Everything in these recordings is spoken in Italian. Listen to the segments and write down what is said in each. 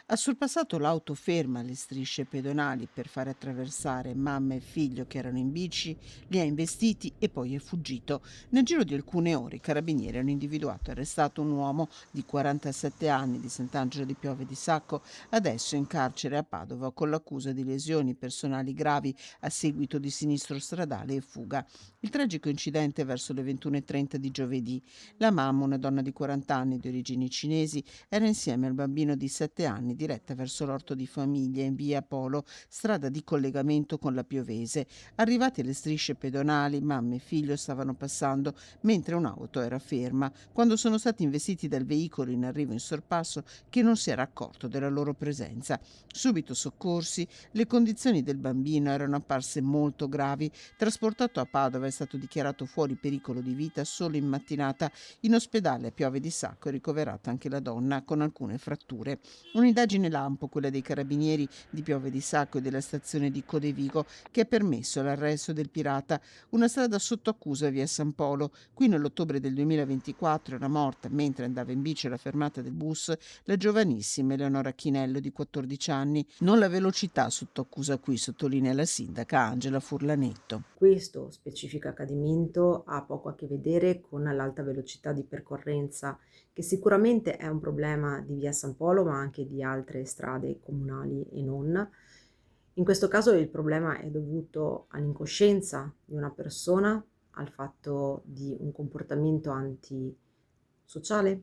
Ha sorpassato l'auto ferma alle strisce pedonali per fare attraversare mamma e figlio che erano in bici, li ha investiti e poi è fuggito. Nel giro di alcune ore i carabinieri hanno individuato e arrestato un uomo di 47 anni di Sant'Angelo di Piove di Sacco, adesso in carcere a Padova con l'accusa di lesioni personali gravi a seguito di sinistro stradale e fuga. Il tragico incidente verso le 21:30 di giovedì. La mamma, una donna di 40 anni di origini cinesi, era insieme al bambino di 7 anni diretta verso l'orto di famiglia in via Polo, strada di collegamento con la Piovese. Arrivati alle strisce pedonali, mamma e figlio stavano passando mentre un'auto era ferma, quando sono stati investiti dal veicolo in arrivo in sorpasso che non si era accorto della loro presenza. Subito soccorsi, le condizioni del bambino erano apparse molto gravi. Trasportato a Padova, è stato dichiarato fuori pericolo di vita solo in mattinata. In ospedale a Piove di Sacco è ricoverata anche la donna con alcune fratture. Un'indagine lampo, quella dei carabinieri di Piove di Sacco e della stazione di Codevigo, che ha permesso l'arresto del pirata. Una strada sotto accusa via San Polo. Qui nell'ottobre del 2024 era morta, mentre andava in bici alla fermata del bus, la giovanissima Eleonora Chinello di 14 anni. Non la velocità sotto accusa qui, sottolinea la sindaca Angela Furlanetto. Questo specifico accadimento ha poco a che vedere con l'alta velocità di percorrenza, che sicuramente è un problema di via San Polo, ma anche di altre strade comunali e non. In questo caso il problema è dovuto all'incoscienza di una persona, al fatto di un comportamento antisociale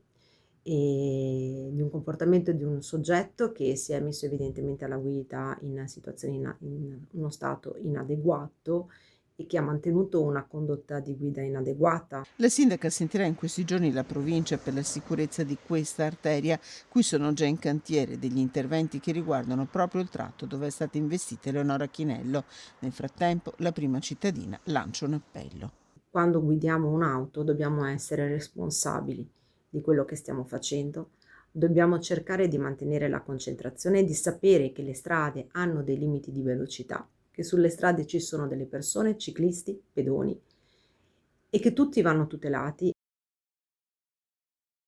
e di un comportamento di un soggetto che si è messo evidentemente alla guida in situazioni in uno stato inadeguato e che ha mantenuto una condotta di guida inadeguata. La sindaca sentirà in questi giorni la provincia per la sicurezza di questa arteria, cui sono già in cantiere degli interventi che riguardano proprio il tratto dove è stata investita Eleonora Chinello. Nel frattempo la prima cittadina lancia un appello. Quando guidiamo un'auto dobbiamo essere responsabili di quello che stiamo facendo, dobbiamo cercare di mantenere la concentrazione e di sapere che le strade hanno dei limiti di velocità, che sulle strade ci sono delle persone, ciclisti, pedoni e che tutti vanno tutelati